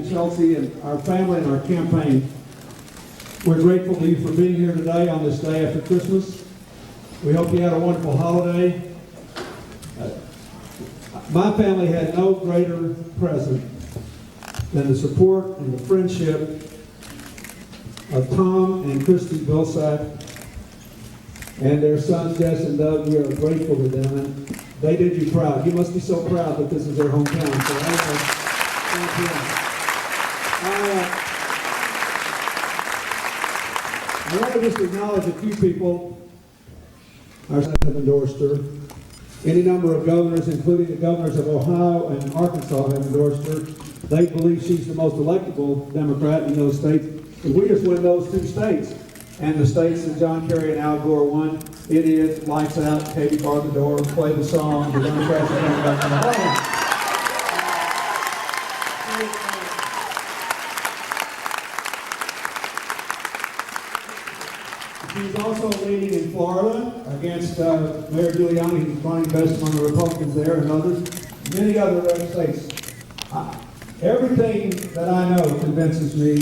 and Chelsea and our family and our campaign, we're grateful to you for being here today on this day after Christmas. We hope you had a wonderful holiday. My family had no greater present than the support and the friendship of Tom and Christy Vilsack and their sons Jess and Doug. We are grateful to them, and they did you proud. You must be so proud that this is their hometown. So thank you. I want to just acknowledge a few people our have endorsed her. Any number of governors, including the governors of Ohio and Arkansas, have endorsed her. They believe she's the most electable Democrat in those states. If we just win those two states, and the states that John Kerry and Al Gore won, Idiot, Lights Out, Katie Bar the Door, Play the Song, the Democrats are coming back to the home. She's also leading in Florida against Mayor Giuliani, who's running best among the Republicans there, and others, many other red states. Everything that I know convinces me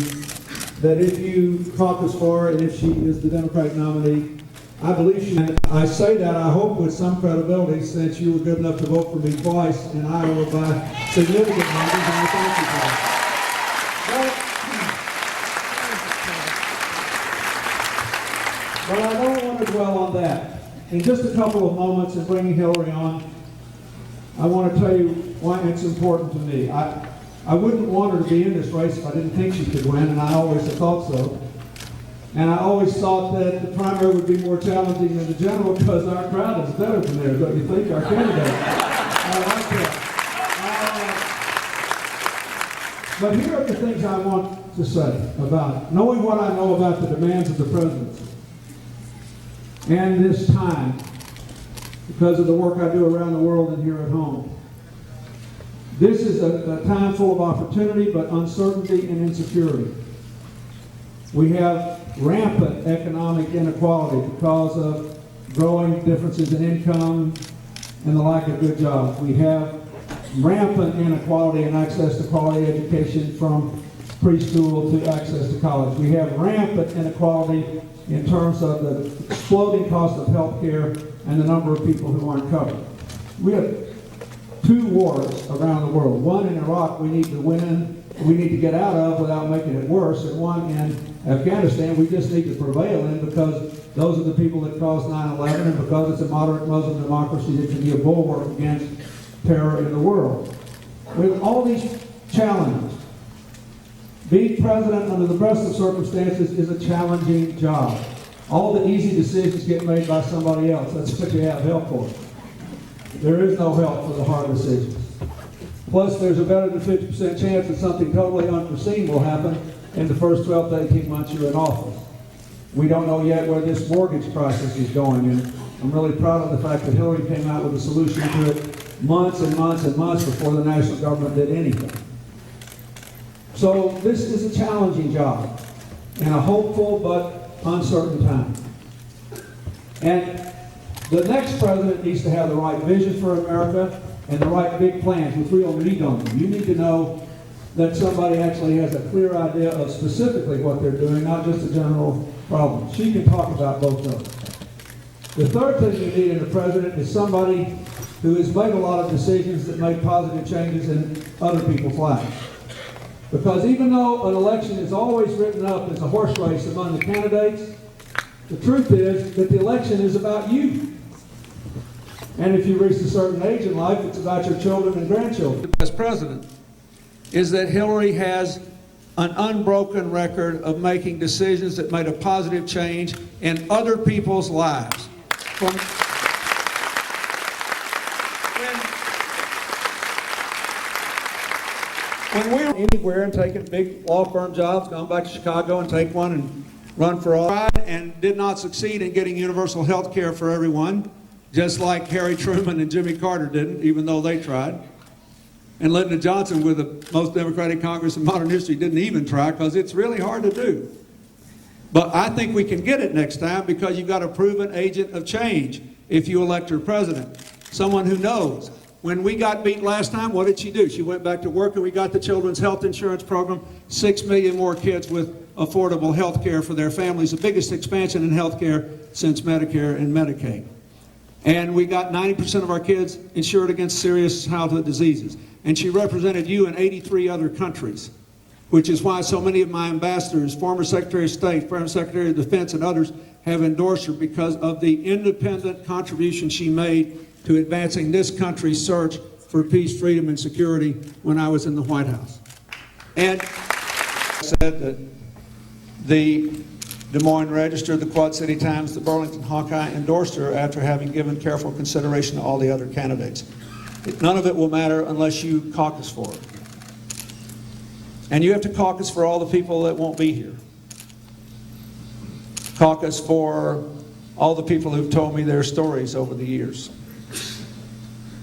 that if you caucus for her and if she is the Democratic nominee, I believe she. And I say that, I hope, with some credibility, since you were good enough to vote for me twice in Iowa by significant numbers, and I thank you for that. But I don't want to dwell on that. In just a couple of moments in bringing Hillary on, I want to tell you why it's important to me. I wouldn't want her to be in this race if I didn't think she could win, and I always have thought so. And I always thought that the primary would be more challenging than the general because our crowd is better than theirs, don't you think? Our candidate. I like that. But here are the things I want to say about knowing what I know about the demands of the presidency. And this time, because of the work I do around the world and here at home. This is a time full of opportunity, but uncertainty and insecurity. We have rampant economic inequality because of growing differences in income and the lack of good jobs. We have rampant inequality in access to quality education from preschool to access to college. We have rampant inequality in terms of the exploding cost of health care and the number of people who aren't covered. We have two wars around the world. One in Iraq we need to win, we need to get out of without making it worse, and one in Afghanistan we just need to prevail in because those are the people that caused 9/11 and because it's a moderate Muslim democracy that can be a bulwark against terror in the world. With all these challenges, being president under the best of circumstances is a challenging job. All the easy decisions get made by somebody else. That's what you have help for. There is no help for the hard decisions. Plus, there's a better than 50% chance that something totally unforeseen will happen in the first 12 to 18 months you're in office. We don't know yet where this mortgage crisis is going, and I'm really proud of the fact that Hillary came out with a solution to it months and months and months before the national government did anything. So this is a challenging job in a hopeful but uncertain time. And the next president needs to have the right vision for America and the right big plans with real meat on them. You need to know that somebody actually has a clear idea of specifically what they're doing, not just a general problem. She can talk about both of them. The third thing you need in a president is somebody who has made a lot of decisions that make positive changes in other people's lives. Because even though an election is always written up as a horse race among the candidates, the truth is that the election is about you. And if you reach a certain age in life, it's about your children and grandchildren. As president, is that Hillary has an unbroken record of making decisions that made a positive change in other people's lives. When we were anywhere and taking big law firm jobs, gone back to Chicago and take one and run for office, and did not succeed in getting universal health care for everyone, just like Harry Truman and Jimmy Carter didn't, even though they tried. And Lyndon Johnson, with the most Democratic Congress in modern history, didn't even try because it's really hard to do. But I think we can get it next time because you've got a proven agent of change if you elect her president. Someone who knows When we got beat last time, what did she do? She went back to work, and we got the children's health insurance program, 6 million more kids with affordable health care for their families, the biggest expansion in health care since Medicare and Medicaid. And we got 90% of our kids insured against serious childhood diseases. And she represented you in 83 other countries, which is why so many of my ambassadors, former Secretary of State, former Secretary of Defense, and others have endorsed her because of the independent contribution she made to advancing this country's search for peace, freedom, and security when I was in the White House. And I said that the Des Moines Register, the Quad City Times, the Burlington Hawkeye endorsed her after having given careful consideration to all the other candidates. None of it will matter unless you caucus for her. And you have to caucus for all the people that won't be here. Caucus for all the people who've told me their stories over the years.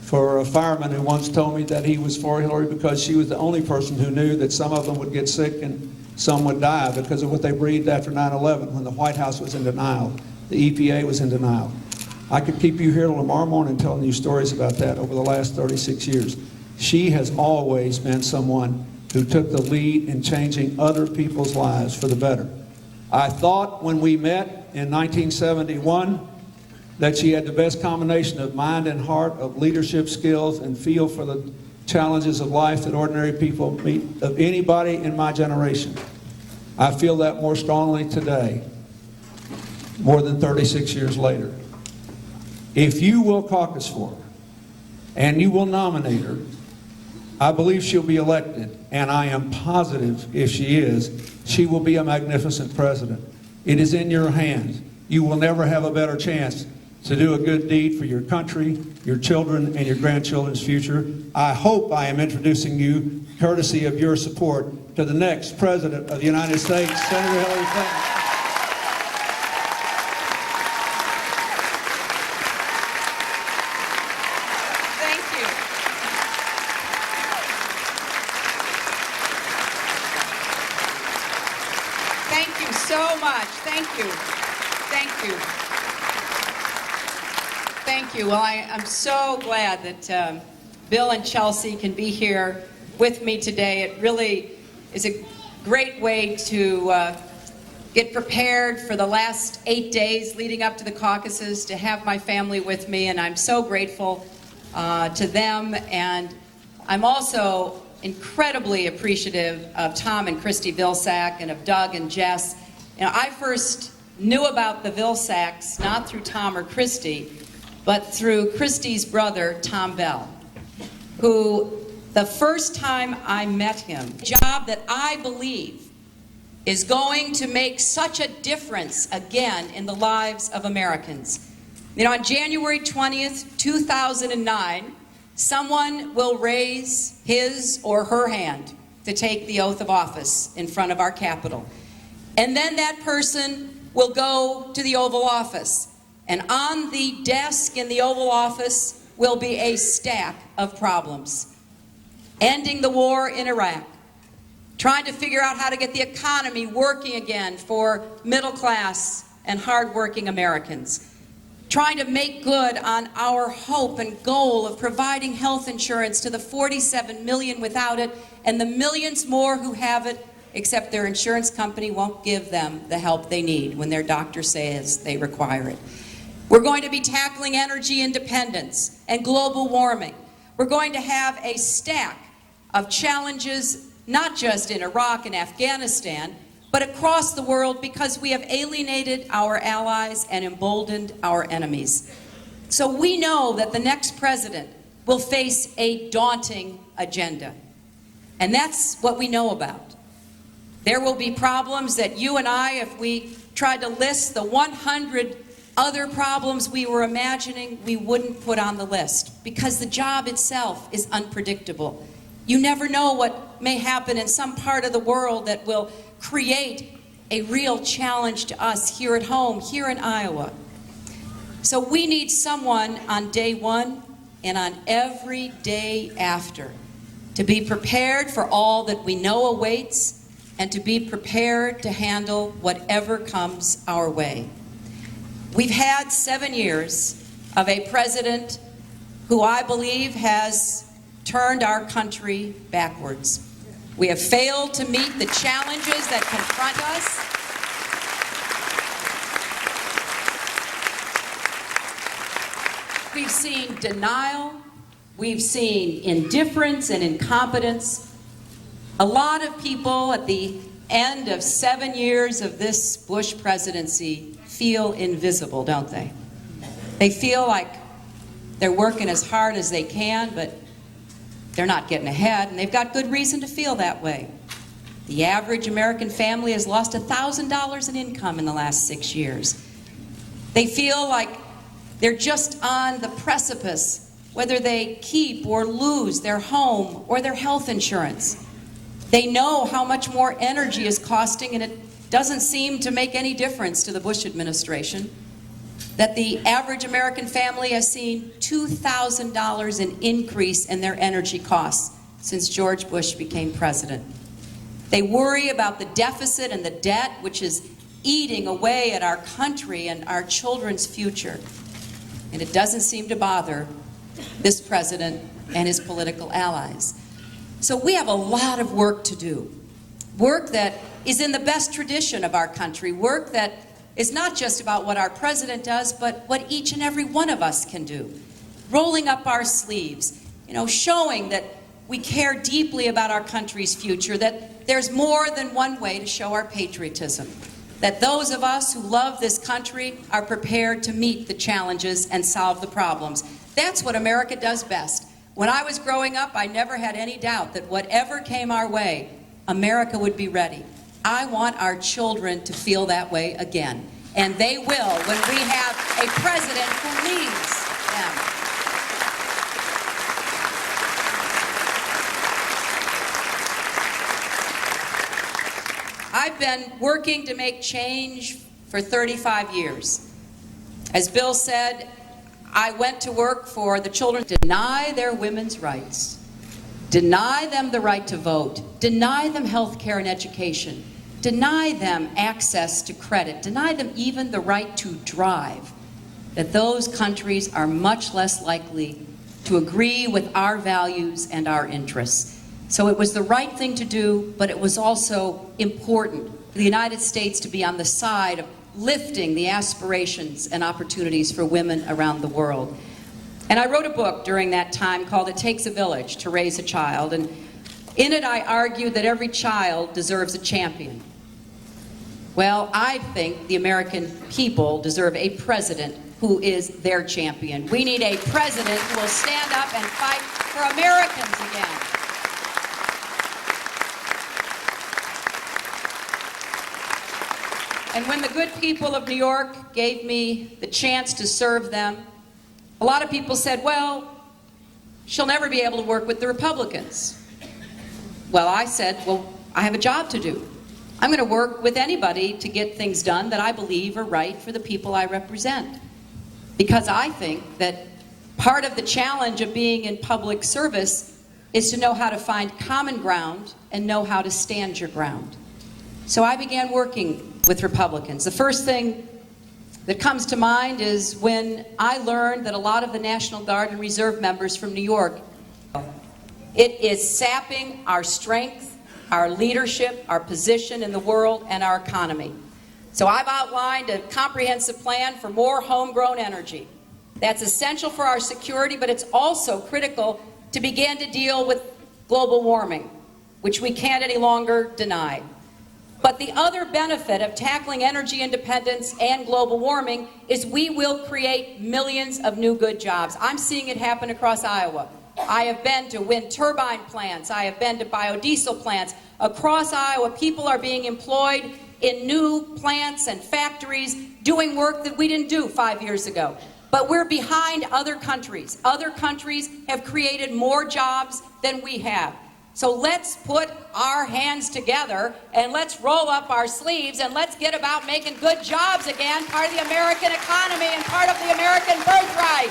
For a fireman who once told me that he was for Hillary because she was the only person who knew that some of them would get sick and some would die because of what they breathed after 9/11 when the White House was in denial. The EPA was in denial. I could keep you here till tomorrow morning telling you stories about that over the last 36 years. She has always been someone who took the lead in changing other people's lives for the better. I thought when we met in 1971 that she had the best combination of mind and heart, of leadership skills, and feel for the challenges of life that ordinary people meet of anybody in my generation. I feel that more strongly today, more than 36 years later. If you will caucus for her, and you will nominate her, I believe she'll be elected, and I am positive if she is, she will be a magnificent president. It is in your hands. You will never have a better chance to do a good deed for your country, your children, and your grandchildren's future. I hope I am introducing you, courtesy of your support, to the next President of the United States, Senator Hillary Clinton. Thank you so much. Thank you. Thank you. Thank you. Well, I'm so glad that Bill and Chelsea can be here with me today. It really is a great way to get prepared for the last 8 days leading up to the caucuses, to have my family with me, and I'm so grateful to them. And I'm also incredibly appreciative of Tom and Christy Vilsack and of Doug and Jess. You know, I first knew about the Vilsacks not through Tom or Christy, but through Christy's brother, Tom Bell, who the first time I met him, a job that I believe is going to make such a difference again in the lives of Americans. You know, on January 20th, 2009, someone will raise his or her hand to take the oath of office in front of our Capitol. And then that person will go to the Oval Office. And on the desk in the Oval Office will be a stack of problems. Ending the war in Iraq, trying to figure out how to get the economy working again for middle class and hardworking Americans, trying to make good on our hope and goal of providing health insurance to the 47 million without it and the millions more who have it, except their insurance company won't give them the help they need when their doctor says they require it. We're going to be tackling energy independence and global warming. We're going to have a stack of challenges, not just in Iraq and Afghanistan, but across the world, because we have alienated our allies and emboldened our enemies. So we know that the next president will face a daunting agenda. And that's what we know about. There will be problems that you and I, if we tried to list the 100 other problems we were imagining, we wouldn't put on the list, because the job itself is unpredictable. You never know what may happen in some part of the world that will create a real challenge to us here at home, here in Iowa. So we need someone on day one and on every day after to be prepared for all that we know awaits and to be prepared to handle whatever comes our way. We've had 7 years of a president who I believe has turned our country backwards. We have failed to meet the challenges that confront us. We've seen denial, we've seen indifference and incompetence. A lot of people at the end of 7 years of this Bush presidency feel invisible, don't they? They feel like they're working as hard as they can, but they're not getting ahead, and they've got good reason to feel that way. The average American family has lost $1,000 in income in the last 6 years. They feel like they're just on the precipice, whether they keep or lose their home or their health insurance. They know how much more energy is costing, and it doesn't seem to make any difference to the Bush administration. That the average American family has seen $2,000 in increase in their energy costs since George Bush became president. They worry about the deficit and the debt, which is eating away at our country and our children's future. And it doesn't seem to bother this president and his political allies. So we have a lot of work to do. Work that is in the best tradition of our country. Work that is not just about what our president does, but what each and every one of us can do. Rolling up our sleeves, showing that we care deeply about our country's future, that there's more than one way to show our patriotism, that those of us who love this country are prepared to meet the challenges and solve the problems. That's what America does best. When I was growing up, I never had any doubt that whatever came our way, America would be ready. I want our children to feel that way again. And they will when we have a president who leads them. I've been working to make change for 35 years. As Bill said, I went to work for the children to deny their women's rights, deny them the right to vote, deny them health care and education, deny them access to credit, deny them even the right to drive, that those countries are much less likely to agree with our values and our interests. So it was the right thing to do, but it was also important for the United States to be on the side of lifting the aspirations and opportunities for women around the world. And I wrote a book during that time called It Takes a Village to Raise a Child, and in it I argued that every child deserves a champion. Well, I think the American people deserve a president who is their champion. We need a president who will stand up and fight for Americans again. And when the good people of New York gave me the chance to serve them, a lot of people said, well, she'll never be able to work with the Republicans. Well, I said, well, I have a job to do. I'm going to work with anybody to get things done that I believe are right for the people I represent. Because I think that part of the challenge of being in public service is to know how to find common ground and know how to stand your ground. So I began working with Republicans. The first thing that comes to mind is when I learned that a lot of the National Guard and Reserve members from New York, it is sapping our strength, our leadership, our position in the world, and our economy. So I've outlined a comprehensive plan for more homegrown energy. That's essential for our security, but it's also critical to begin to deal with global warming, which we can't any longer deny. But the other benefit of tackling energy independence and global warming is we will create millions of new good jobs. I'm seeing it happen across Iowa. I have been to wind turbine plants. I have been to biodiesel plants. Across Iowa, people are being employed in new plants and factories doing work that we didn't do 5 years ago. But we're behind other countries. Other countries have created more jobs than we have. So let's put our hands together and let's roll up our sleeves and let's get about making good jobs again, part of the American economy and part of the American birthright.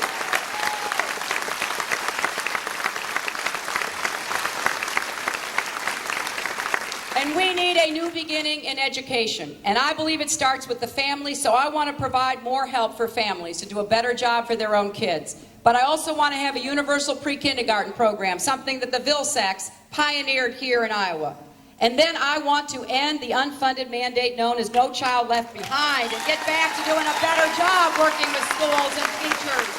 And we need a new beginning in education. And I believe it starts with the family, so I want to provide more help for families to do a better job for their own kids. But I also want to have a universal pre-kindergarten program, something that the Vilsacs pioneered here in Iowa. And then I want to end the unfunded mandate known as No Child Left Behind and get back to doing a better job working with schools and teachers.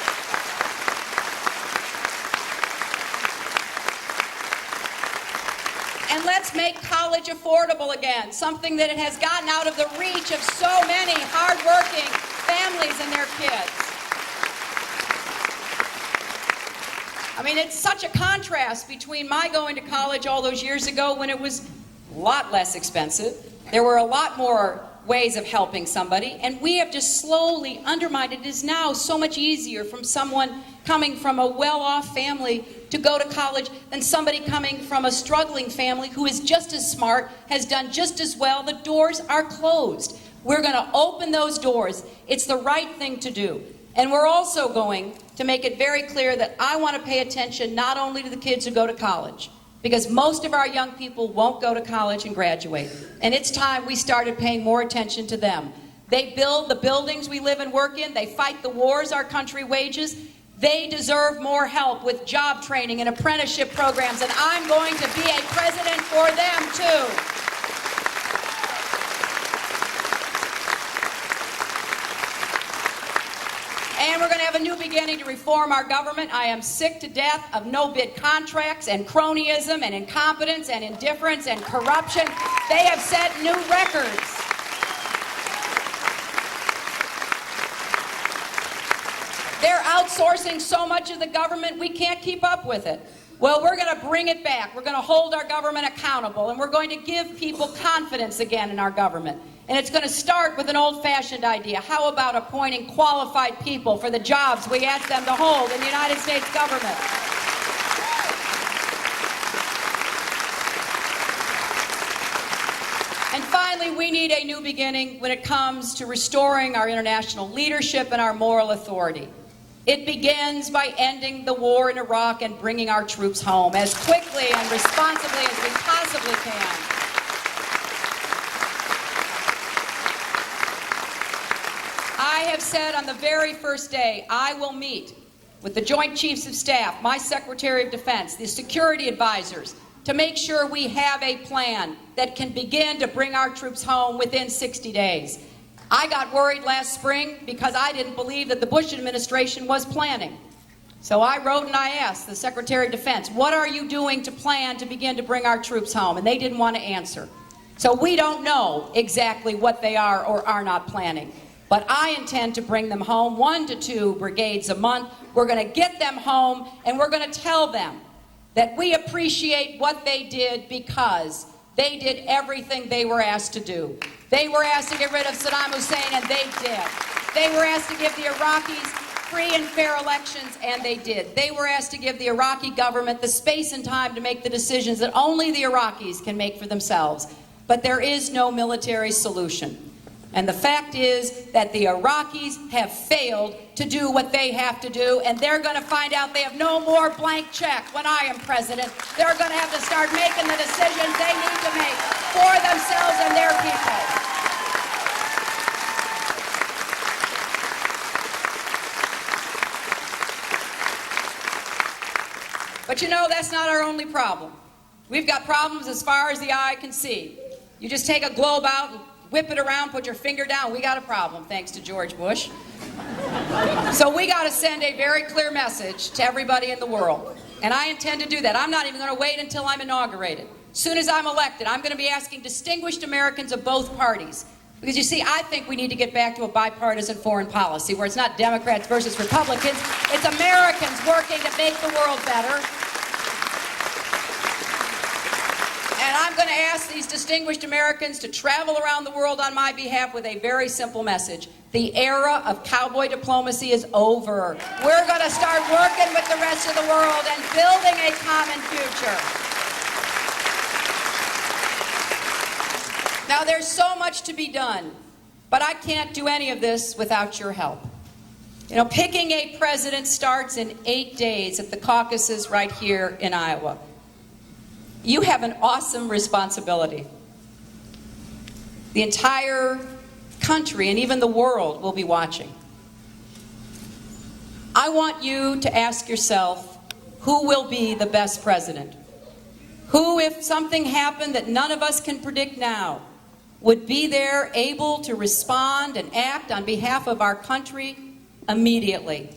And let's make college affordable again, something that it has gotten out of the reach of so many hardworking families and their kids. I mean, it's such a contrast between my going to college all those years ago when it was a lot less expensive. There were a lot more ways of helping somebody, and we have just slowly undermined it. It is now so much easier from someone coming from a well-off family to go to college than somebody coming from a struggling family who is just as smart, has done just as well. The doors are closed. We're going to open those doors. It's the right thing to do. And we're also going to make it very clear that I want to pay attention not only to the kids who go to college, because most of our young people won't go to college and graduate. And it's time we started paying more attention to them. They build the buildings we live and work in. They fight the wars our country wages. They deserve more help with job training and apprenticeship programs, and I'm going to be a president for them too. And we're going to have a new beginning to reform our government. I am sick to death of no-bid contracts and cronyism and incompetence and indifference and corruption. They have set new records. They're outsourcing so much of the government, we can't keep up with it. Well, we're going to bring it back. We're going to hold our government accountable, and we're going to give people confidence again in our government. And it's going to start with an old-fashioned idea. How about appointing qualified people for the jobs we ask them to hold in the United States government? And finally, we need a new beginning when it comes to restoring our international leadership and our moral authority. It begins by ending the war in Iraq and bringing our troops home as quickly and responsibly as we possibly can. I have said on the very first day, I will meet with the Joint Chiefs of Staff, my Secretary of Defense, the security advisors, to make sure we have a plan that can begin to bring our troops home within 60 days. I got worried last spring because I didn't believe that the Bush administration was planning. So I wrote and I asked the Secretary of Defense, what are you doing to plan to begin to bring our troops home? And they didn't want to answer. So we don't know exactly what they are or are not planning. But I intend to bring them home, 1 to 2 brigades a month. We're going to get them home, and we're going to tell them that we appreciate what they did because they did everything they were asked to do. They were asked to get rid of Saddam Hussein, and they did. They were asked to give the Iraqis free and fair elections, and they did. They were asked to give the Iraqi government the space and time to make the decisions that only the Iraqis can make for themselves. But there is no military solution. And the fact is that the Iraqis have failed to do what they have to do, and they're going to find out they have no more blank check when I am president. They're going to have to start making the decisions they need to make for themselves and their people. But you know, that's not our only problem. We've got problems as far as the eye can see. You just take a globe out and whip it around, put your finger down, we got a problem, thanks to George Bush. So we got to send a very clear message to everybody in the world. And I intend to do that. I'm not even going to wait until I'm inaugurated. As soon as I'm elected, I'm going to be asking distinguished Americans of both parties. Because you see, I think we need to get back to a bipartisan foreign policy where it's not Democrats versus Republicans, it's Americans working to make the world better. And I'm going to ask these distinguished Americans to travel around the world on my behalf with a very simple message. The era of cowboy diplomacy is over. We're going to start working with the rest of the world and building a common future. Now, there's so much to be done, but I can't do any of this without your help. You know, picking a president starts in 8 days at the caucuses right here in Iowa. You have an awesome responsibility. The entire country and even the world will be watching. I want you to ask yourself, who will be the best president? Who, if something happened that none of us can predict now, would be there able to respond and act on behalf of our country immediately?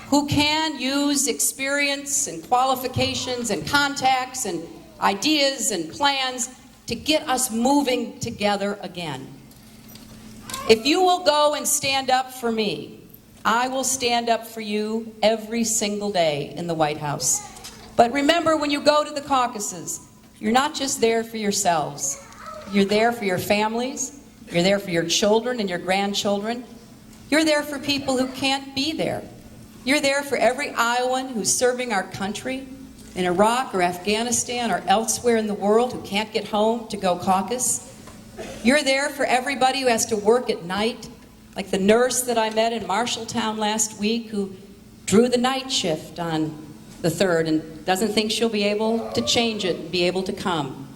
Who can use experience and qualifications and contacts and ideas and plans to get us moving together again? If you will go and stand up for me, I will stand up for you every single day in the White House. But remember, when you go to the caucuses, you're not just there for yourselves. You're there for your families. You're there for your children and your grandchildren. You're there for people who can't be there. You're there for every Iowan who's serving our country in Iraq or Afghanistan or elsewhere in the world who can't get home to go caucus. You're there for everybody who has to work at night, like the nurse that I met in Marshalltown last week who drew the night shift on the 3rd and doesn't think she'll be able to change it and be able to come.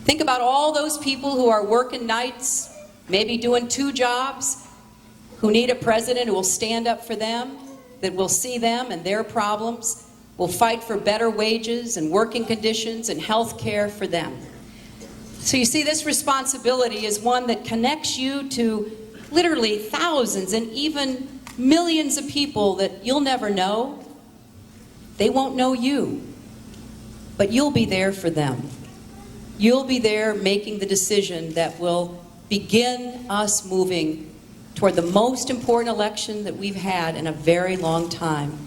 Think about all those people who are working nights, maybe doing 2 jobs, who need a president who will stand up for them, that will see them and their problems, will fight for better wages and working conditions and health care for them. So you see, this responsibility is one that connects you to literally thousands and even millions of people that you'll never know. They won't know you, but you'll be there for them. You'll be there making the decision that will begin us moving toward the most important election that we've had in a very long time.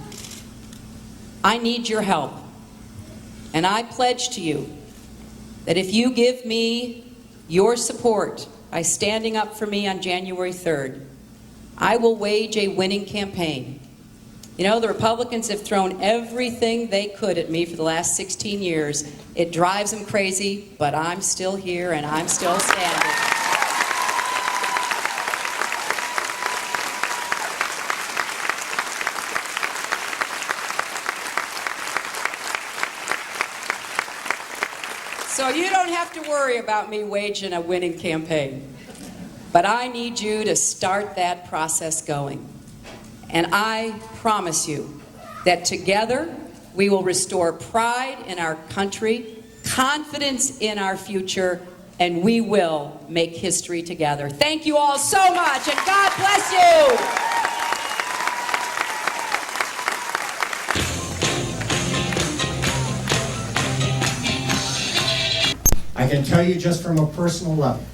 I need your help, and I pledge to you that if you give me your support by standing up for me on January 3rd, I will wage a winning campaign. You know, the Republicans have thrown everything they could at me for the last 16 years. It drives them crazy, but I'm still here and I'm still standing. So you don't have to worry about me waging a winning campaign. But I need you to start that process going. And I promise you that together we will restore pride in our country, confidence in our future, and we will make history together. Thank you all so much, and God bless you! I can tell you just from a personal level,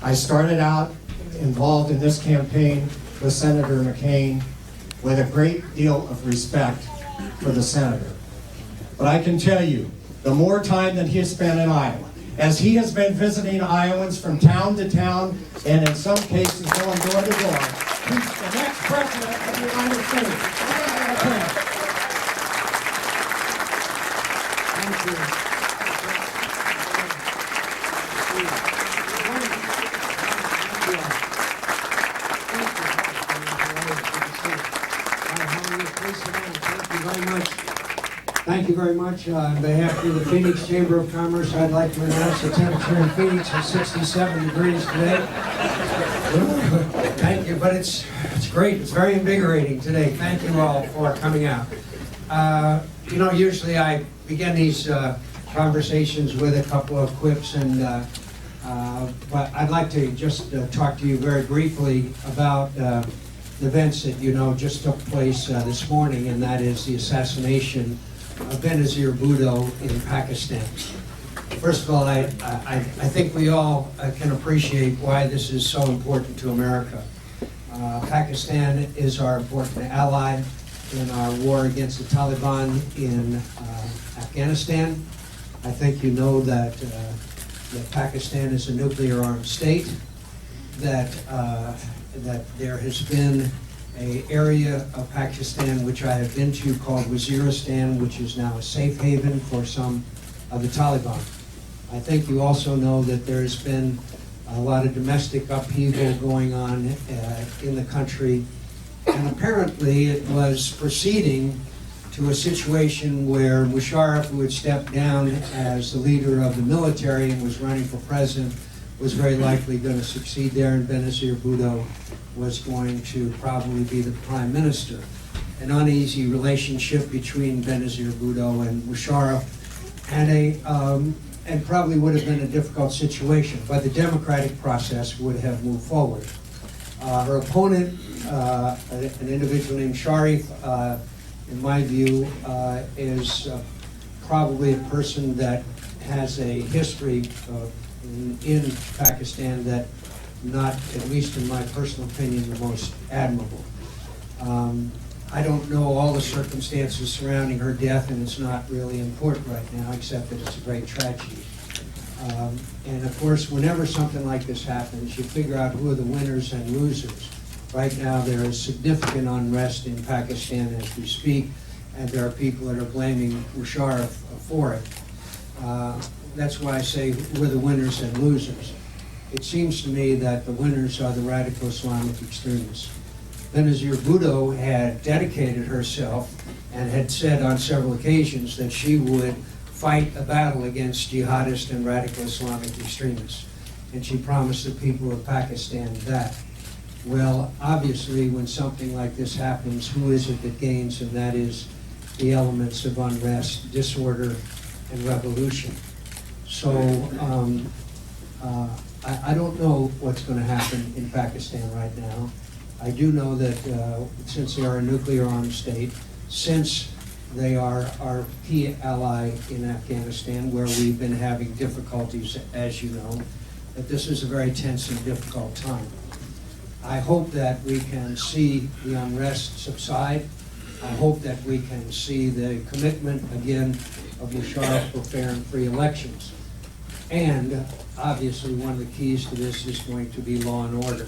I started out involved in this campaign with Senator McCain with a great deal of respect for the senator. But I can tell you, the more time that he has spent in Iowa, as he has been visiting Iowans from town to town, and in some cases going door to door, he's the next president of the United States. Thank you. Thank you very much. On behalf of the Phoenix Chamber of Commerce, I'd like to announce the temperature in Phoenix is 67 degrees today. Thank you, but it's great. It's very invigorating today. Thank you all for coming out. You know, usually I begin these conversations with a couple of quips, and but I'd like to just talk to you very briefly about the events that you know just took place this morning, and that is the assassination of Benazir Bhutto in Pakistan. First of all, I think we all can appreciate why this is so important to America. Pakistan is our important ally in our war against the Taliban in Afghanistan. I think you know that, that Pakistan is a nuclear-armed state, that there has been an area of Pakistan which I have been to called Waziristan, which is now a safe haven for some of the Taliban. I think you also know that there's been a lot of domestic upheaval going on in the country, and apparently it was proceeding to a situation where Musharraf, who had stepped down as the leader of the military and was running for president, was very likely going to succeed there, and Benazir Bhutto was going to probably be the prime minister. an uneasy relationship between Benazir Bhutto and Musharraf, and probably would have been a difficult situation, but the democratic process would have moved forward. Her opponent, an individual named Sharif, in my view, is probably a person that has a history in Pakistan that not, at least in my personal opinion, the most admirable. I don't know all the circumstances surrounding her death, and it's not really important right now, except that it's a great tragedy. And of course, whenever something like this happens, you figure out who are the winners and losers. Right now, there is significant unrest in Pakistan as we speak, and there are people that are blaming Musharraf for it. That's why I say we're the winners and losers. It seems to me that the winners are the radical Islamic extremists. Benazir Bhutto had dedicated herself and had said on several occasions that she would fight a battle against jihadist and radical Islamic extremists. And she promised the people of Pakistan that. Well, obviously, when something like this happens, who is it that gains? And that is the elements of unrest, disorder, and revolution. So I don't know what's going to happen in Pakistan right now. I do know that since they are a nuclear armed state, since they are our key ally in Afghanistan, where we've been having difficulties, as you know, that this is a very tense and difficult time. I hope that we can see the unrest subside. I hope that we can see the commitment again of Musharraf for fair and free elections. And obviously one of the keys to this is going to be law and order.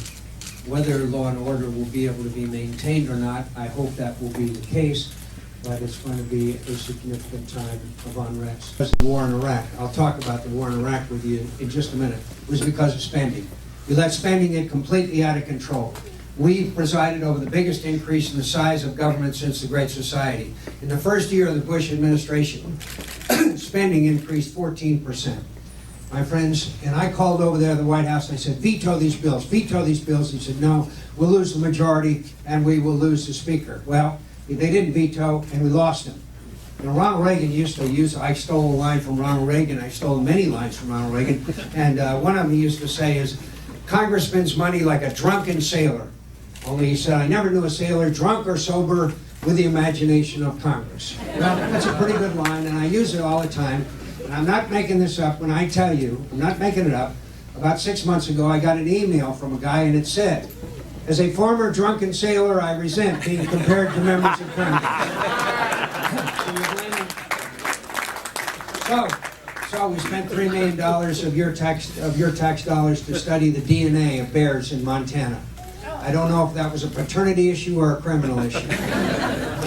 Whether law and order will be able to be maintained or not, I hope that will be the case, but it's going to be a significant time of unrest. The war in Iraq, I'll talk about the war in Iraq with you in just a minute. It was because of spending. We let spending get completely out of control. We presided over the biggest increase in the size of government since the Great Society. In the first year of the Bush administration, spending increased 14%. My friends, and I called over there to the White House and I said, veto these bills, veto these bills. He said, no, we'll lose the majority and we will lose the speaker. Well, they didn't veto and we lost him. You know, Ronald Reagan used to use, I stole a line from Ronald Reagan, I stole many lines from Ronald Reagan, and one of them he used to say is, Congress spends money like a drunken sailor. Only he said, I never knew a sailor, drunk or sober, with the imagination of Congress. Well, that's a pretty good line, and I use it all the time. And I'm not making this up when I tell you, I'm not making it up. About 6 months ago, I got an email from a guy, and it said, as a former drunken sailor, I resent being compared to members of Congress. So we spent $3 million of your tax dollars to study the DNA of bears in Montana. I don't know if that was a paternity issue or a criminal issue.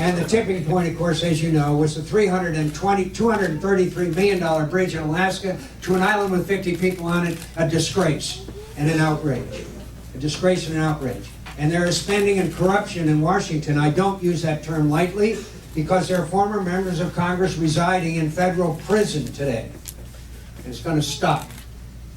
And the tipping point, of course, as you know, was the $233 million bridge in Alaska to an island with 50 people on it, a disgrace and an outrage. A disgrace and an outrage. And there is spending and corruption in Washington. I don't use that term lightly because there are former members of Congress residing in federal prison today. And it's going to stop.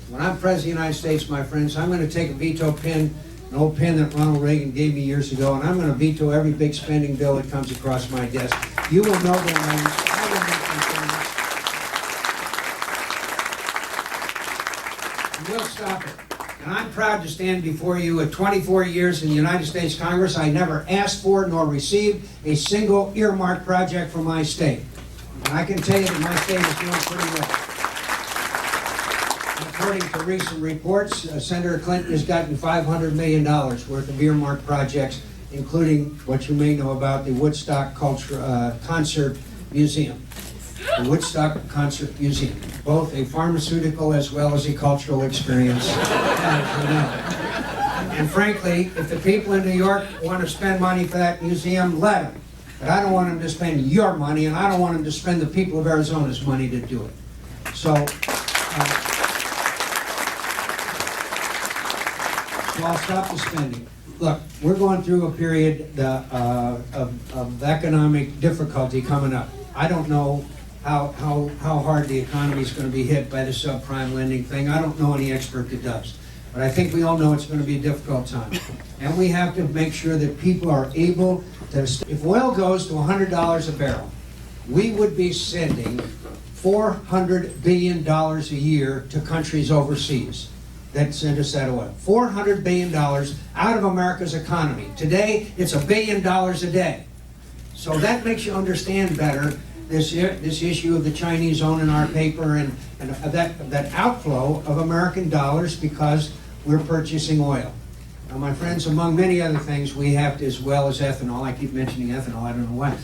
When I'm President of the United States, my friends, I'm going to take a veto pin, an old pen that Ronald Reagan gave me years ago, and I'm going to veto every big spending bill that comes across my desk. You will know their names. I will make them famous. And we'll stop it. And I'm proud to stand before you at 24 years in the United States Congress. I never asked for nor received a single earmark project from my state. And I can tell you that my state is doing pretty well. According to recent reports, Senator Clinton has gotten $500 million worth of earmark projects, including what you may know about the Woodstock Concert Museum. The Woodstock Concert Museum, both a pharmaceutical as well as a cultural experience, as you know. And frankly, if the people in New York want to spend money for that museum, let them. But I don't want them to spend your money, and I don't want them to spend the people of Arizona's money to do it. So I'll stop the spending. Look, we're going through a period of economic difficulty coming up. I don't know how hard the economy is going to be hit by the subprime lending thing. I don't know any expert that does. But I think we all know it's going to be a difficult time. And we have to make sure that people are able to, if oil goes to $100 a barrel, we would be sending $400 billion a year to countries overseas that send us that oil. $400 billion out of America's economy. Today, it's $1 billion a day. So that makes you understand better this issue of the Chinese owning our paper and that outflow of American dollars because we're purchasing oil. Now, my friends, among many other things, we have to, as well as ethanol, I keep mentioning ethanol, I don't know why,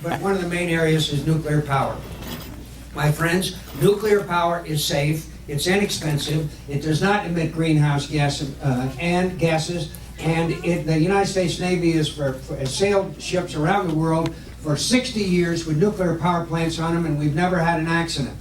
but one of the main areas is nuclear power. My friends, nuclear power is safe, it's inexpensive, it does not emit greenhouse gases, and the United States Navy has sailed ships around the world for 60 years with nuclear power plants on them, and we've never had an accident.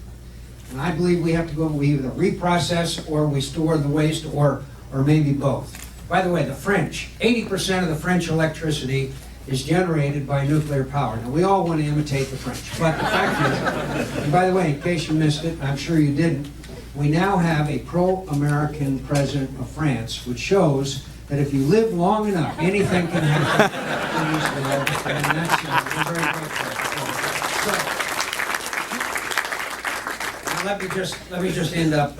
And I believe we have to go, we either reprocess or we store the waste or maybe both. By the way, the French, 80% of the French electricity is generated by nuclear power. Now, we all want to imitate the French, but the fact is, and by the way, in case you missed it, I'm sure you didn't, we now have a pro-American president of France, which shows that if you live long enough, anything can happen in this world, and that's, we're very grateful. Let me just end up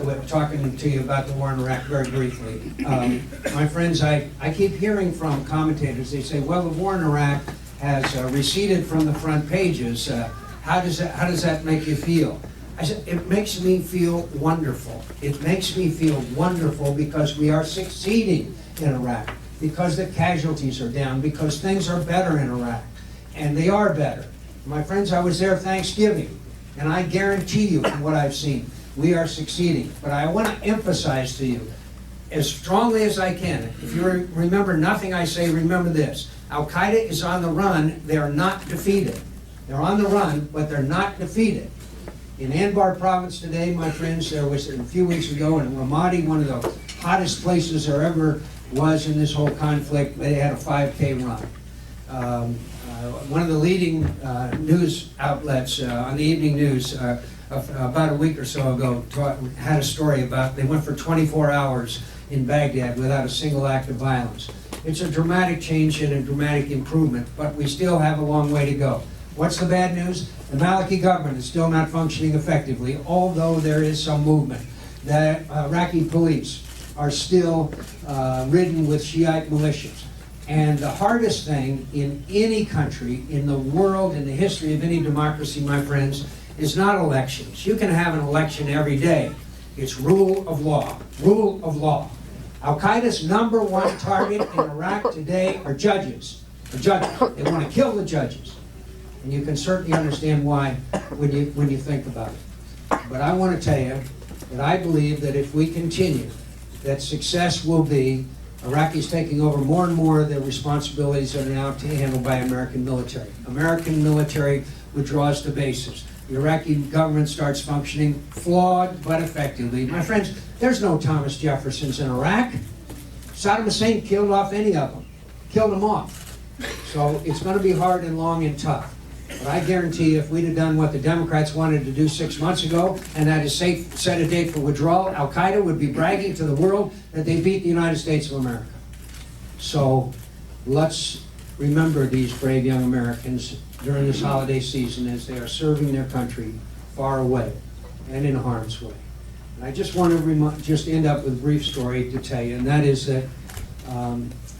with talking to you about the war in Iraq very briefly. My friends, I keep hearing from commentators, they say, well, the war in Iraq has receded from the front pages. How does that make you feel? I said, it makes me feel wonderful. It makes me feel wonderful because we are succeeding in Iraq, because the casualties are down, because things are better in Iraq, and they are better. My friends, I was there Thanksgiving. And I guarantee you, from what I've seen, we are succeeding. But I want to emphasize to you, as strongly as I can, if you remember nothing I say, remember this. Al-Qaeda is on the run. They are not defeated. They're on the run, but they're not defeated. In Anbar province today, my friends, there was a few weeks ago in Ramadi, one of the hottest places there ever was in this whole conflict, they had a 5K run. One of the leading news outlets on the evening news about a week or so ago had a story about they went for 24 hours in Baghdad without a single act of violence. It's a dramatic change and a dramatic improvement, but we still have a long way to go. What's the bad news? The Maliki government is still not functioning effectively, although there is some movement. The Iraqi police are still ridden with Shiite militias. And the hardest thing in any country, in the world, in the history of any democracy, my friends, is not elections. You can have an election every day. It's rule of law. Rule of law. Al-Qaeda's #1 target in Iraq today are judges. The judges. They want to kill the judges. And you can certainly understand why when you think about it. But I want to tell you that I believe that if we continue, that success will be Iraqis taking over more and more of their responsibilities that are now handled by American military. American military withdraws to bases. The Iraqi government starts functioning, flawed but effectively. My friends, there's no Thomas Jeffersons in Iraq. Saddam Hussein killed off any of them. Killed them off. So it's going to be hard and long and tough. But I guarantee you, if we'd have done what the Democrats wanted to do 6 months ago, and had set a date for withdrawal, Al-Qaeda would be bragging to the world that they beat the United States of America. So let's remember these brave young Americans during this holiday season as they are serving their country far away and in harm's way. And I just want to just end up with a brief story to tell you, and that is that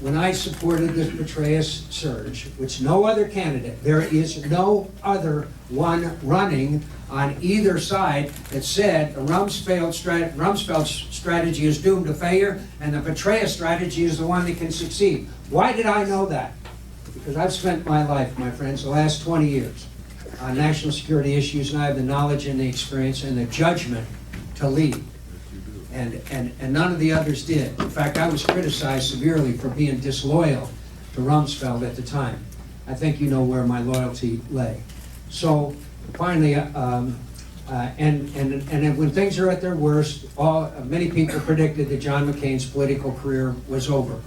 when I supported the Petraeus surge, which no other candidate, there is no other one running on either side that said the Rumsfeld strategy is doomed to failure and the Petraeus strategy is the one that can succeed. Why did I know that? Because I've spent my life, my friends, the last 20 years on national security issues, and I have the knowledge and the experience and the judgment to lead. And none of the others did. In fact, I was criticized severely for being disloyal to Rumsfeld at the time. I think you know where my loyalty lay. So finally, and when things are at their worst, many people predicted that John McCain's political career was over.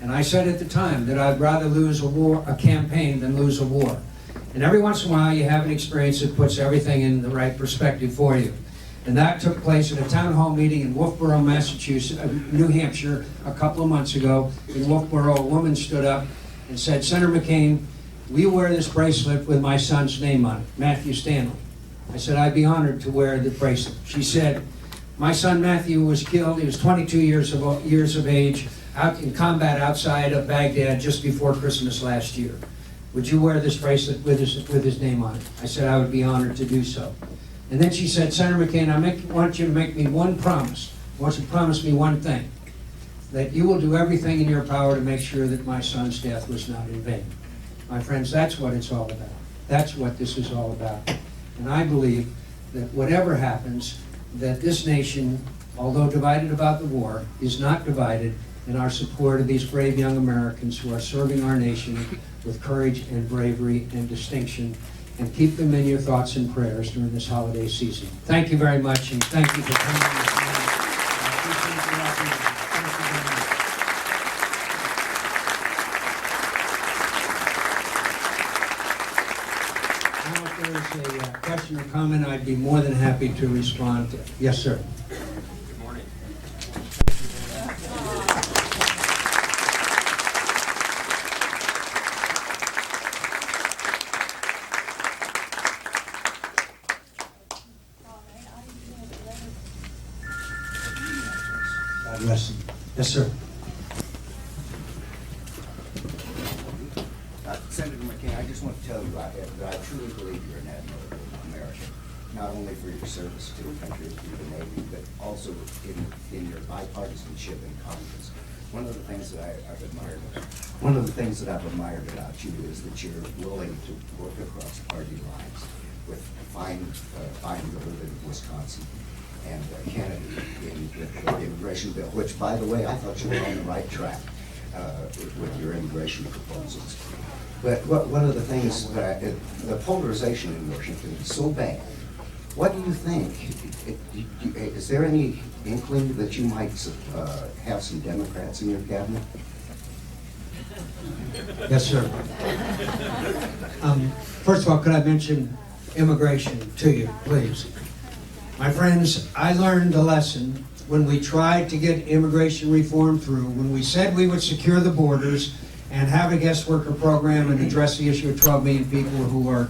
And I said at the time that I'd rather lose a campaign than lose a war. And every once in a while, you have an experience that puts everything in the right perspective for you. And that took place at a town hall meeting in Wolfboro, Massachusetts, New Hampshire, a couple of months ago. In Wolfboro, a woman stood up and said, Senator McCain, will you wear this bracelet with my son's name on it, Matthew Stanley? I said, I'd be honored to wear the bracelet. She said, my son Matthew was killed, he was 22 years of age, out in combat outside of Baghdad just before Christmas last year. Would you wear this bracelet with his name on it? I said, I would be honored to do so. And then she said, Senator McCain, I want you to make me one promise. I want you to promise me one thing, that you will do everything in your power to make sure that my son's death was not in vain. My friends, that's what it's all about. That's what this is all about. And I believe that whatever happens, that this nation, although divided about the war, is not divided in our support of these brave young Americans who are serving our nation with courage and bravery and distinction. And keep them in your thoughts and prayers during this holiday season. Thank you very much, and thank you for coming this morning. I appreciate the opportunity. Now, if there is a question or comment, I'd be more than happy to respond. Yes, sir. Good morning. God bless you. Yes, sir. Senator McCain, I just want to tell you that I truly believe you're an admirable American, not only for your service to the country through the Navy, but also in your bipartisanship in Congress. One of the things that I've admired about you is that you're willing to work across party lines with fine brother in Wisconsin and Kennedy in the immigration bill, which, by the way, I thought you were on the right track with your immigration proposals. But one of the things that the polarization in Washington is so bad. What do you think? Is there any inkling that you might have some Democrats in your cabinet? Yes, sir. First of all, could I mention immigration to you, please? My friends, I learned a lesson when we tried to get immigration reform through, when we said we would secure the borders and have a guest worker program and address the issue of 12 million people who are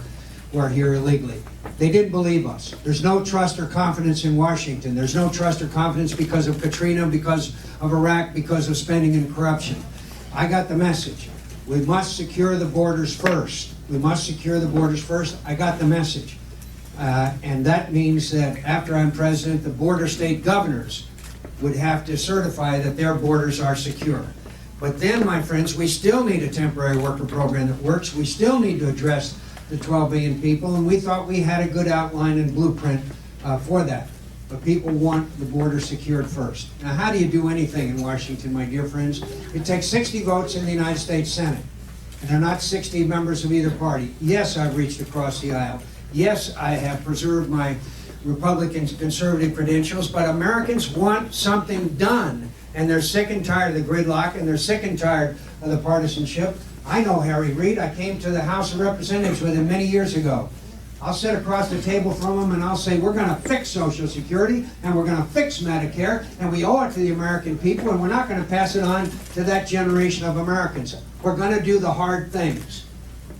here illegally. They didn't believe us. There's no trust or confidence in Washington. There's no trust or confidence because of Katrina, because of Iraq, because of spending and corruption. I got the message. We must secure the borders first. We must secure the borders first. I got the message. And that means that after I'm president, the border state governors would have to certify that their borders are secure. But then, my friends, we still need a temporary worker program that works. We still need to address the 12 million people, and we thought we had a good outline and blueprint for that. But people want the border secured first. Now, how do you do anything in Washington, my dear friends? It takes 60 votes in the United States Senate, and they're not 60 members of either party. Yes, I've reached across the aisle. Yes, I have preserved my Republican conservative credentials, but Americans want something done, and they're sick and tired of the gridlock, and they're sick and tired of the partisanship. I know Harry Reid. I came to the House of Representatives with him many years ago. I'll sit across the table from him and I'll say, we're going to fix Social Security and we're going to fix Medicare and we owe it to the American people and we're not going to pass it on to that generation of Americans. We're going to do the hard things.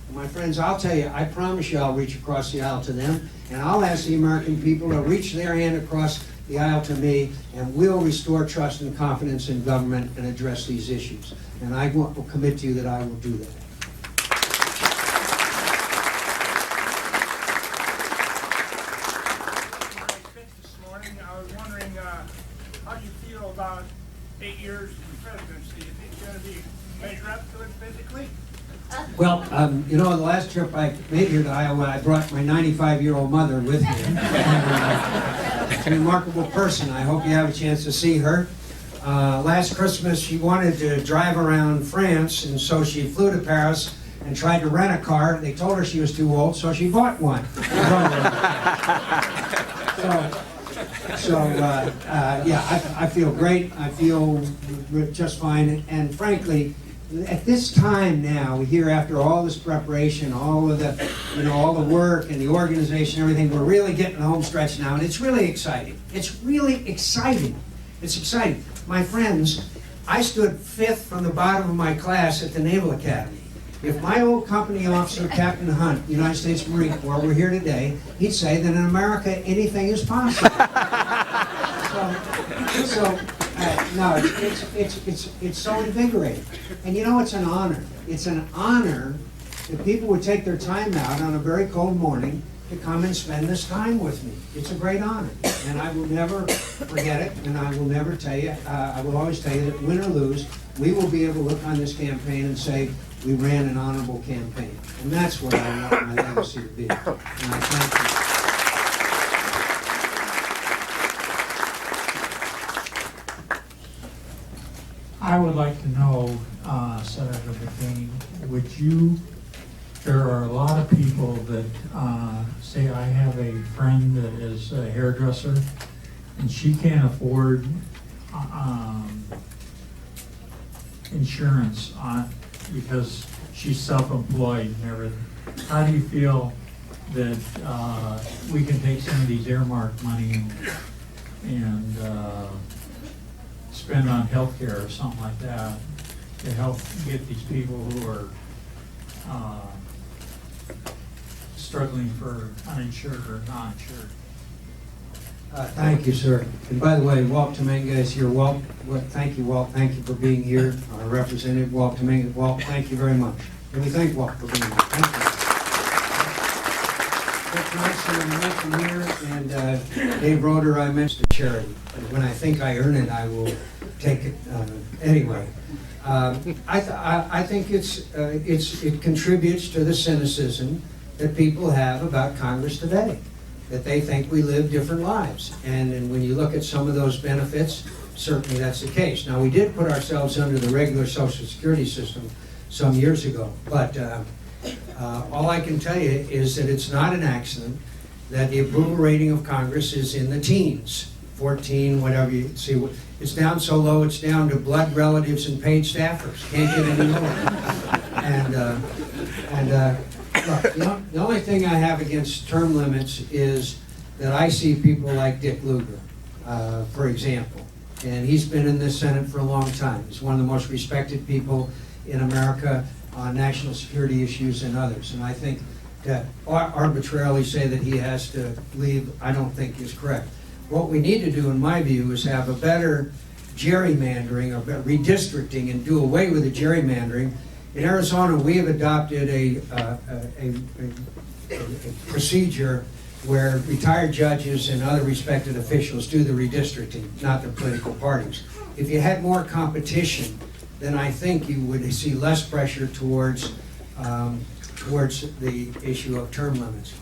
And my friends, I'll tell you, I promise you I'll reach across the aisle to them and I'll ask the American people to reach their hand across the aisle to me, and we'll restore trust and confidence in government and address these issues. And I will commit to you that I will do that. This morning, I was wondering how you feel about 8 years of presidency. Do you think you're going to be measure up to it physically? Well, you know, the last trip I made here to Iowa, I brought my 95-year-old mother with me. She's a remarkable person. I hope you have a chance to see her. Last Christmas, she wanted to drive around France, and so she flew to Paris and tried to rent a car. They told her she was too old, so she bought one. Yeah, I feel great. I feel just fine. And frankly, at this time now, here after all this preparation, all of the, all the work and the organization, everything, we're really getting the home stretch now, and it's really exciting. It's really exciting. It's exciting. My friends, I stood 5th from the bottom of my class at the Naval Academy. If my old company officer, Captain Hunt, United States Marine Corps, were here today, he'd say that in America, anything is possible. No, it's so invigorating. And it's an honor. It's an honor that people would take their time out on a very cold morning to come and spend this time with me. It's a great honor. And I will never forget it, and I will never tell you, I will always tell you that win or lose, we will be able to look on this campaign and say, we ran an honorable campaign. And that's what I want my legacy to be. And I thank you. I would like to know, Senator McCain, there are a lot of people that say, I have a friend that is a hairdresser and she can't afford insurance because she's self-employed and everything. How do you feel that we can take some of these earmarked money and spend on healthcare or something like that to help get these people who are struggling for uninsured or non-insured? Thank you, sir. And by the way, Walt Tomenga is here. Walt, thank you, Walt. Thank you for being here. Our representative, Walt Tomenga. Walt, thank you very much. And we thank Walt for being here. Thank you. Rick Thompson, I mentioned here, and Dave Roeder, I mentioned a charity. And when I think I earn it, I will take it anyway. I think it contributes to the cynicism that people have about Congress today, that they think we live different lives. And when you look at some of those benefits, certainly that's the case. Now, we did put ourselves under the regular Social Security system some years ago, but all I can tell you is that it's not an accident that the approval rating of Congress is in the teens, 14, whatever you see. It's down so low, it's down to blood relatives and paid staffers. Can't get any lower. Look, the only thing I have against term limits is that I see people like Dick Lugar, for example, and he's been in this Senate for a long time. He's one of the most respected people in America on national security issues and others, and I think to arbitrarily say that he has to leave, I don't think is correct. What we need to do, in my view, is have a better gerrymandering or redistricting and do away with the gerrymandering. In Arizona, we have adopted a procedure where retired judges and other respected officials do the redistricting, not the political parties. If you had more competition, then I think you would see less pressure towards the issue of term limits.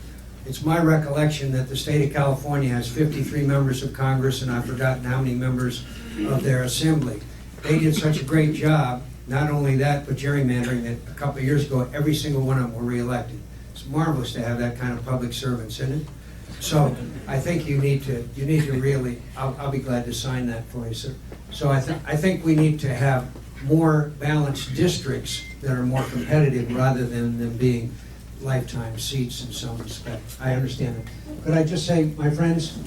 It's my recollection that the state of California has 53 members of Congress, and I've forgotten how many members of their assembly. They did such a great job, not only that, but gerrymandering, that a couple of years ago, every single one of them were reelected. It's marvelous to have that kind of public servants in it. So I think you need to really, I'll be glad to sign that for you, sir. So I think we need to have more balanced districts that are more competitive rather than them being lifetime seats in some respect. I understand it. Could I just say, my friends,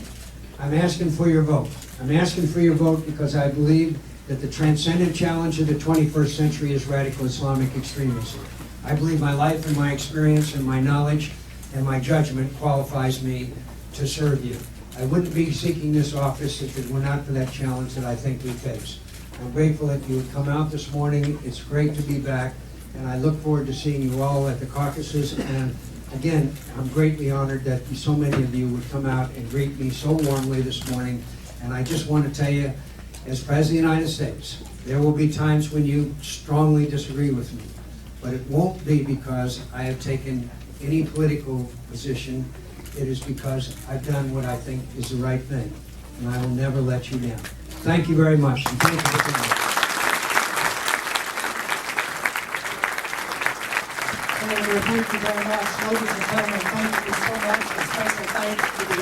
I'm asking for your vote. I'm asking for your vote because I believe that the transcendent challenge of the 21st century is radical Islamic extremism. I believe my life and my experience and my knowledge and my judgment qualifies me to serve you. I wouldn't be seeking this office if it were not for that challenge that I think we face. I'm grateful that you would come out this morning. It's great to be back, and I look forward to seeing you all at the caucuses. And again, I'm greatly honored that so many of you would come out and greet me so warmly this morning. And I just want to tell you, as President of the United States, there will be times when you strongly disagree with me, but it won't be because I have taken any political position. It is because I've done what I think is the right thing, and I will never let you down. Thank you very much, and thank you for coming. Senator, thank you very much. Ladies and gentlemen, thank you so much. A special thanks to the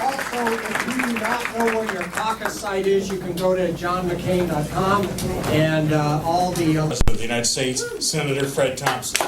all So if you do not know where your caucus site is, you can go to johnmccain.com and all the President of the United States, Senator Fred Thompson.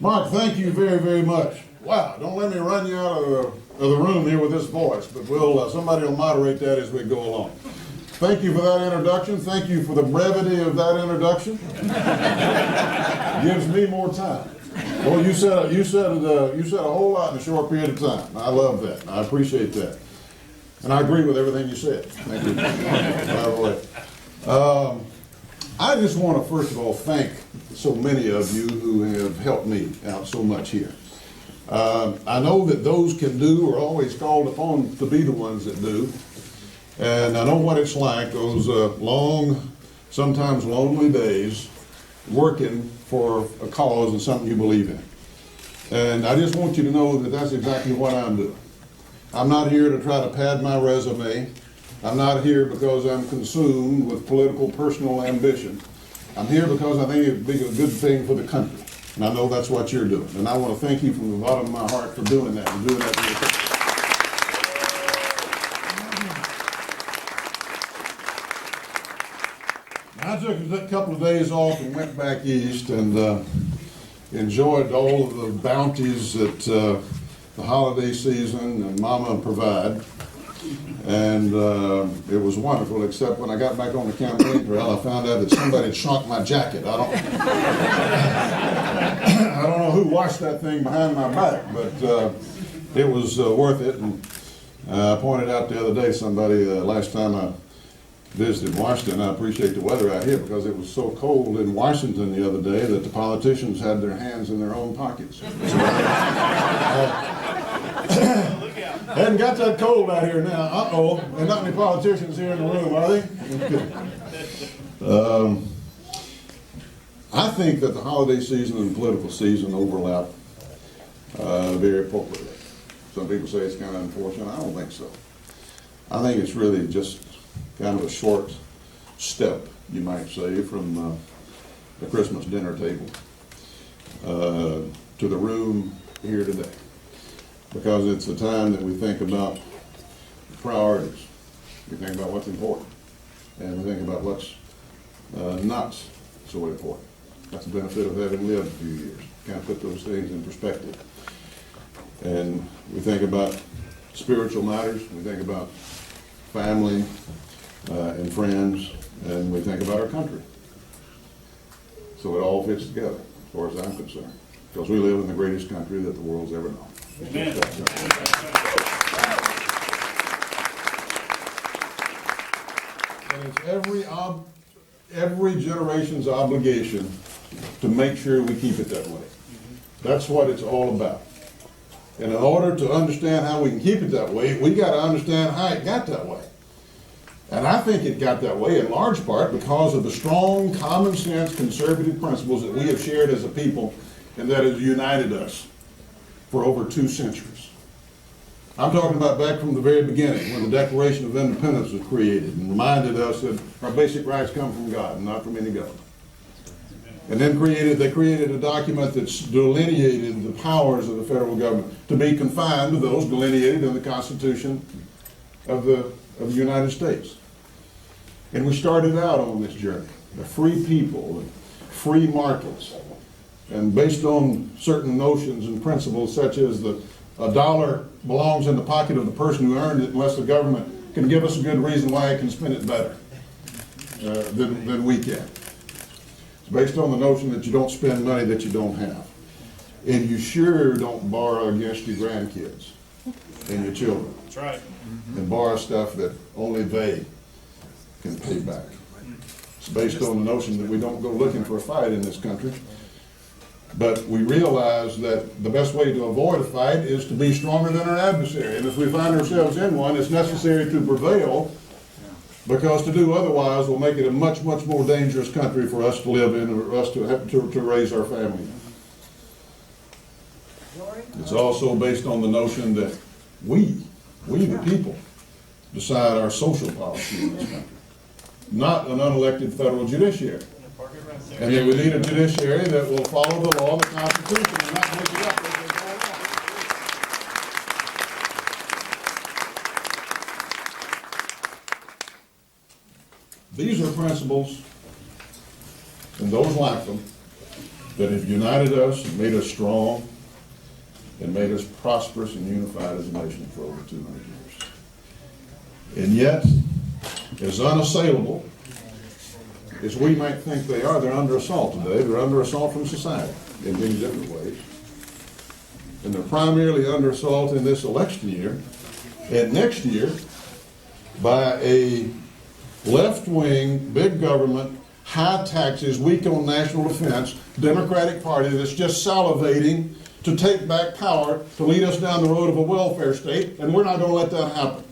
Mark, thank you very, very much. Wow, don't let me run you out of the room here with this voice, but somebody will moderate that as we go along. Thank you for that introduction. Thank you for the brevity of that introduction. Gives me more time. Well, you said a whole lot in a short period of time. I love that. I appreciate that, and I agree with everything you said. Thank you. By the way, I just want to first of all thank so many of you who have helped me out so much here. I know that those can do are always called upon to be the ones that do. And I know what it's like, those long, sometimes lonely days working for a cause and something you believe in. And I just want you to know that that's exactly what I'm doing. I'm not here to try to pad my resume. I'm not here because I'm consumed with political personal ambition. I'm here because I think it'd be a good thing for the country. And I know that's what you're doing. And I want to thank you from the bottom of my heart for doing that and doing that to your country. I took a couple of days off and went back east and enjoyed all of the bounties that the holiday season and Mama provide. And it was wonderful, except when I got back on the campaign trail, I found out that somebody had shrunk my jacket. I don't know who washed that thing behind my back, but it was worth it. And I pointed out the other day, somebody, last time I visited Washington, I appreciate the weather out here because it was so cold in Washington the other day that the politicians had their hands in their own pockets. Hadn't got that cold out here now. Uh-oh. There's not any politicians here in the room, are they? I think that the holiday season and the political season overlap very appropriately. Some people say it's kind of unfortunate. I don't think so. I think it's really just kind of a short step, you might say, from the Christmas dinner table to the room here today. Because it's the time that we think about priorities. We think about what's important. And we think about what's not so important. That's the benefit of having lived a few years. Kind of put those things in perspective. And we think about spiritual matters. We think about family and friends. And we think about our country. So it all fits together, as far as I'm concerned. Because we live in the greatest country that the world's ever known. Amen. And it's every generation's obligation to make sure we keep it that way. That's what it's all about. And in order to understand how we can keep it that way, we got to understand how it got that way. And I think it got that way in large part because of the strong, common sense, conservative principles that we have shared as a people and that has united us for over 2 centuries. I'm talking about back from the very beginning when the Declaration of Independence was created and reminded us that our basic rights come from God and not from any government. And then they created a document that delineated the powers of the federal government to be confined to those delineated in the Constitution of the United States. And we started out on this journey, a free people, and free markets, and based on certain notions and principles such as a dollar belongs in the pocket of the person who earned it unless the government can give us a good reason why it can spend it better than we can. It's based on the notion that you don't spend money that you don't have. And you sure don't borrow against your grandkids and your children. That's right. And borrow stuff that only they can pay back. It's based on the notion that we don't go looking for a fight in this country. But we realize that the best way to avoid a fight is to be stronger than our adversary. And if we find ourselves in one, it's necessary to prevail Because to do otherwise will make it a much, much more dangerous country for us to live in, or us to have to raise our family in. It's also based on the notion that we the people, decide our social policy in this country, not an unelected federal judiciary. And that we need a judiciary that will follow the law and the Constitution and not make it up as they go along. These are principles, and those like them, that have united us and made us strong and made us prosperous and unified as a nation for over 200 years. And yet, as unassailable as we might think they are, they're under assault today. They're under assault from society in many different ways. And they're primarily under assault in this election year and next year by a left-wing, big government, high taxes, weak on national defense, Democratic Party that's just salivating to take back power, to lead us down the road of a welfare state, and we're not going to let that happen.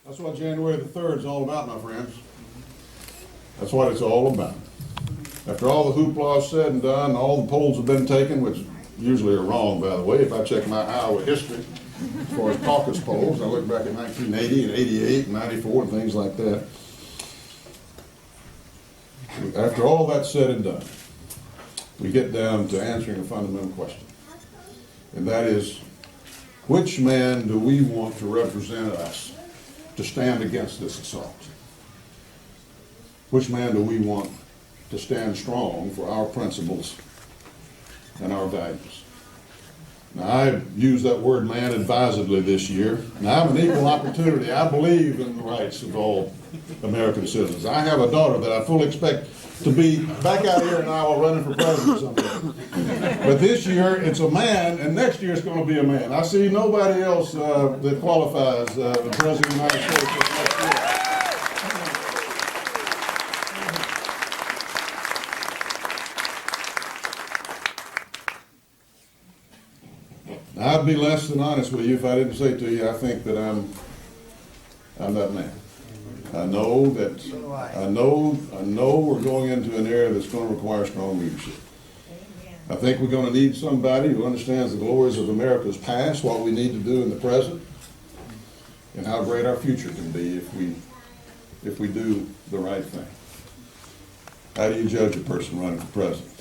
That's what January the 3rd is all about, my friends. That's what it's all about. After all the hoopla is said and done, all the polls have been taken, which usually are wrong, by the way. If I check my Iowa history, as far as caucus polls, I look back at 1980 and 88 and 94 and things like that. After all that's said and done, we get down to answering a fundamental question. And that is, which man do we want to represent us to stand against this assault? Which man do we want to stand strong for our principles and our values? Now, I use that word man advisedly this year. Now, I'm an equal opportunity. I believe in the rights of all American citizens. I have a daughter that I fully expect to be back out here in Iowa running for president someday. But this year, it's a man, and next year it's going to be a man. I see nobody else that qualifies the president of the United States next year. I'd be less than honest with you if I didn't say to you, I think that I'm that man. I know that I know we're going into an era that's going to require strong leadership. I think we're going to need somebody who understands the glories of America's past, what we need to do in the present, and how great our future can be if we do the right thing. How do you judge a person running for president?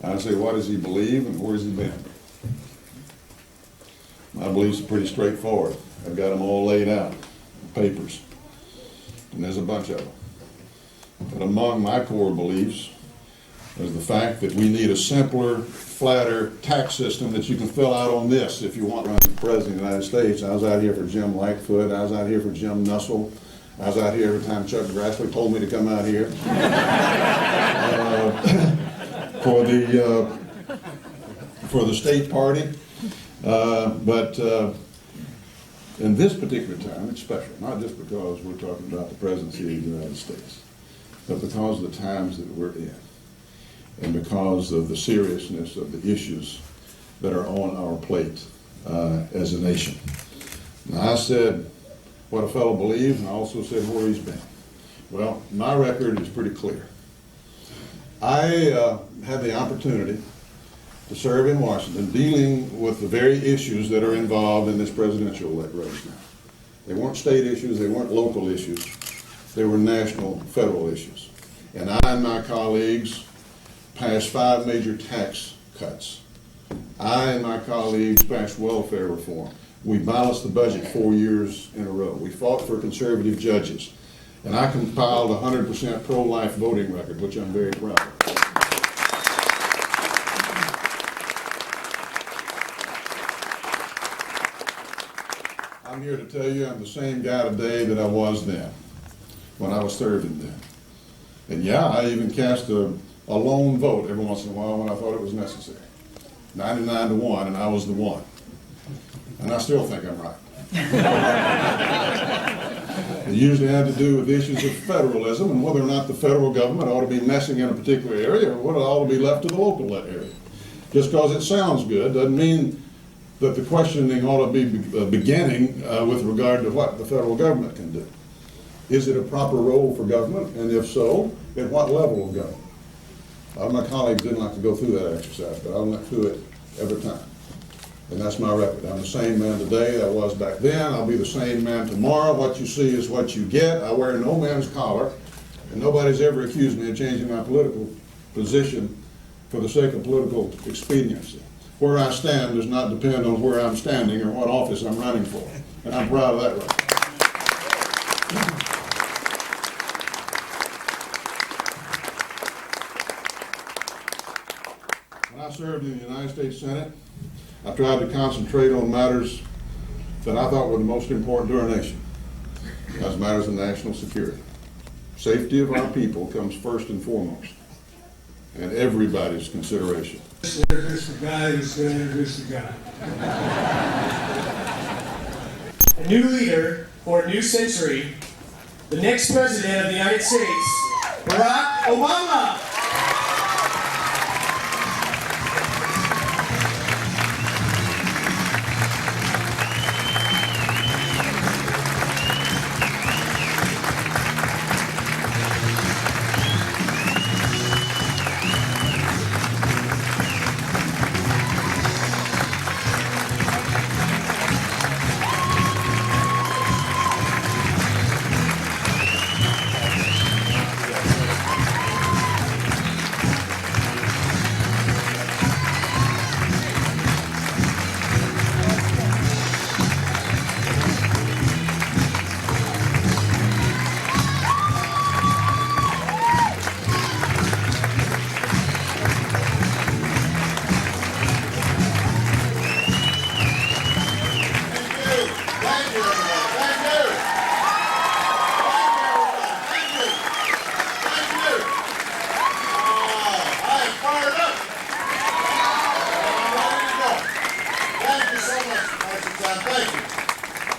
I say, what does he believe and where's he been? My beliefs are pretty straightforward. I've got them all laid out in papers, and there's a bunch of them. But among my core beliefs is the fact that we need a simpler, flatter tax system that you can fill out on this if you want to run for president of the United States. I was out here for Jim Lightfoot. I was out here for Jim Nussle. I was out here every time Chuck Grassley told me to come out here for the state party. But in this particular time, it's special, not just because we're talking about the presidency of the United States, but because of the times that we're in, and because of the seriousness of the issues that are on our plate as a nation. Now, I said what a fellow believes, and I also said where he's been. Well, my record is pretty clear. I had the opportunity to serve in Washington dealing with the very issues that are involved in this presidential race now. They weren't state issues, they weren't local issues, they were national, federal issues. And I and my colleagues passed 5 major tax cuts. I and my colleagues passed welfare reform. We balanced the budget 4 years in a row. We fought for conservative judges. And I compiled a 100% pro-life voting record, which I'm very proud of. I'm here to tell you I'm the same guy today that I was then, when I was serving then. And yeah, I even cast a lone vote every once in a while when I thought it was necessary. 99-1, and I was the one. And I still think I'm right. It usually had to do with issues of federalism and whether or not the federal government ought to be messing in a particular area or whether it ought to be left to the local area. Just because it sounds good doesn't mean that the questioning ought to be beginning with regard to what the federal government can do. Is it a proper role for government? And if so, at what level of government? My colleagues didn't like to go through that exercise, but I went through it every time. And that's my record. I'm the same man today that I was back then. I'll be the same man tomorrow. What you see is what you get. I wear no man's collar, and nobody's ever accused me of changing my political position for the sake of political expediency. Where I stand does not depend on where I'm standing or what office I'm running for, and I'm proud of that record. When I served in the United States Senate, I tried to concentrate on matters that I thought were the most important to our nation. Those matters of national security. Safety of our people comes first and foremost, and everybody's consideration. Introduce the guy who's going to introduce the guy. A new leader for a new century, the next president of the United States, Barack Obama.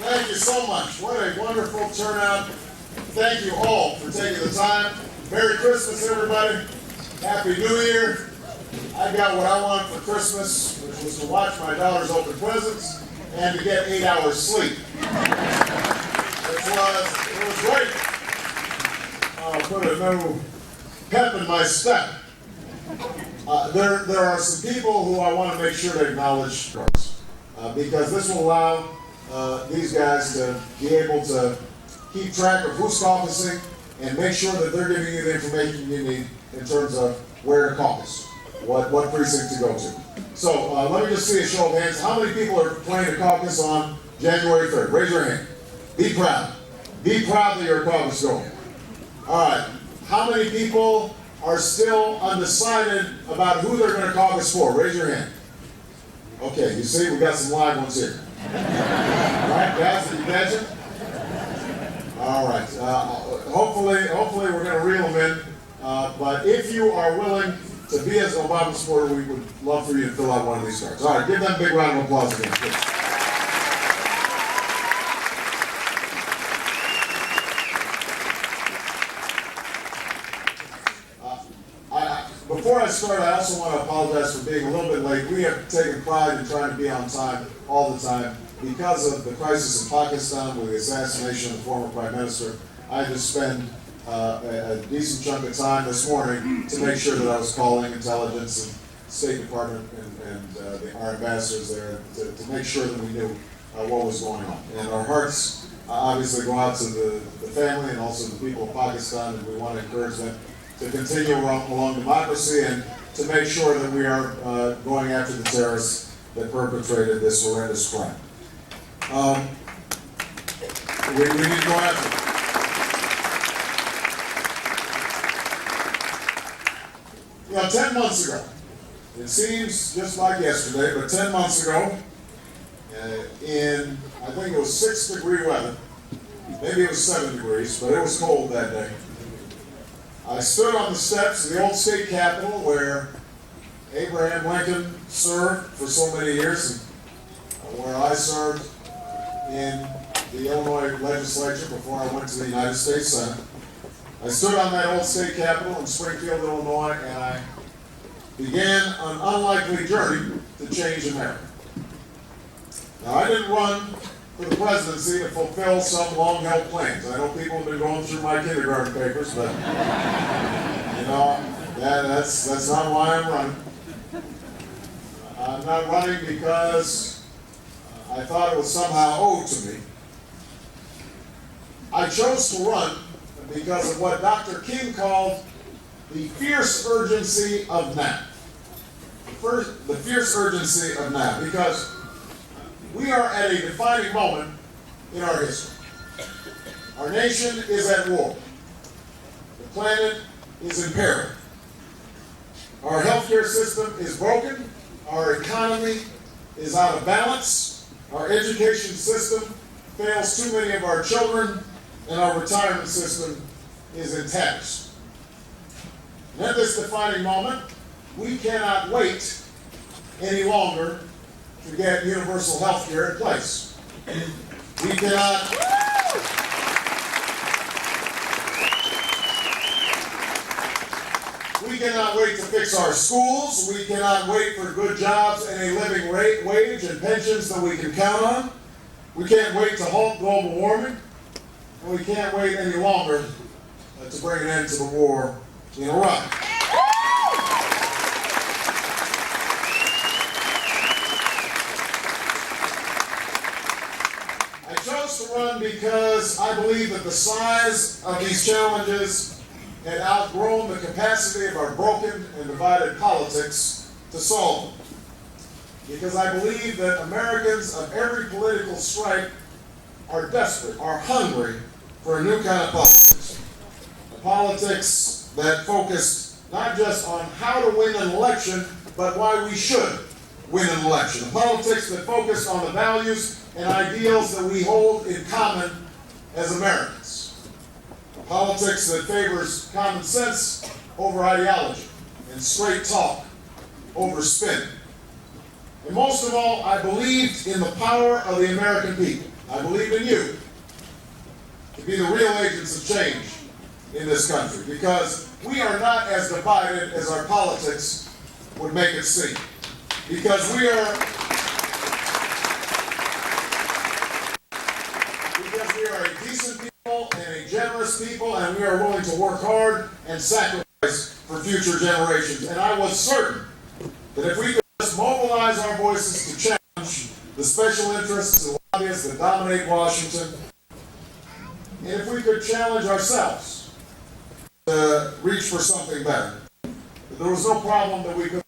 Thank you so much. What a wonderful turnout. Thank you all for taking the time. Merry Christmas, everybody. Happy New Year. I got what I want for Christmas, which was to watch my daughters open presents and to get 8 hours sleep. It was great. I'll put a new pep in my step. There are some people who I want to make sure to acknowledge because this will allow these guys to be able to keep track of who's caucusing and make sure that they're giving you the information you need in terms of where to caucus, what precinct to go to. So let me just see a show of hands. How many people are planning to caucus on January 3rd? Raise your hand. Be proud. Be proud that you're a caucus going. All right. How many people are still undecided about who they're going to caucus for? Raise your hand. Okay, you see, we got some live ones here. All right, guys, did you catch it? All right. Hopefully we're going to reel them in. But if you are willing to be as an Obama supporter, we would love for you to fill out one of these cards. All right, give them a big round of applause again, please. Before I start, I also want to apologize for being a little bit late. We have taken pride in trying to be on time all the time. Because of the crisis in Pakistan with the assassination of the former Prime Minister, I had to spend a decent chunk of time this morning to make sure that I was calling intelligence and State Department and our ambassadors there to make sure that we knew what was going on. And our hearts obviously go out to the family and also the people of Pakistan, and we want to encourage them to continue along democracy and to make sure that we are going after the terrorists that perpetrated this horrendous crime. We need to go after them. You know, 10 months ago, it seems just like yesterday, but 10 months ago, in, I think it was 6-degree weather, maybe it was 7 degrees, but it was cold that day. I stood on the steps of the old state capitol where Abraham Lincoln served for so many years, and where I served in the Illinois legislature before I went to the United States Senate. I stood on that old state capitol in Springfield, Illinois, and I began an unlikely journey to change America. Now, I didn't run for the presidency to fulfill some long-held plans. I know people have been going through my kindergarten papers, but you know, that's not why I'm running. I'm not running because I thought it was somehow owed to me. I chose to run because of what Dr. King called the fierce urgency of now. The fierce urgency of now, because we are at a defining moment in our history. Our nation is at war. The planet is in peril. Our healthcare system is broken. Our economy is out of balance. Our education system fails too many of our children, and our retirement system is in tatters. And at this defining moment, we cannot wait any longer to get universal health care in place. We cannot wait to fix our schools. We cannot wait for good jobs and a living wage and pensions that we can count on. We can't wait to halt global warming. And we can't wait any longer to bring an end to the war in Iraq. I chose to run because I believe that the size of these challenges had outgrown the capacity of our broken and divided politics to solve them. Because I believe that Americans of every political stripe are desperate, are hungry for a new kind of politics. A politics that focus not just on how to win an election, but why we should win an election. A politics that focus on the values and ideals that we hold in common as Americans. A politics that favors common sense over ideology and straight talk over spin. And most of all, I believed in the power of the American people. I believe in you to be the real agents of change in this country, because we are not as divided as our politics would make it seem. Because we are a decent people and a generous people, and we are willing to work hard and sacrifice for future generations. And I was certain that if we could just mobilize our voices to challenge the special interests and lobbyists that dominate Washington, and if we could challenge ourselves to reach for something better, there was no problem that we couldn't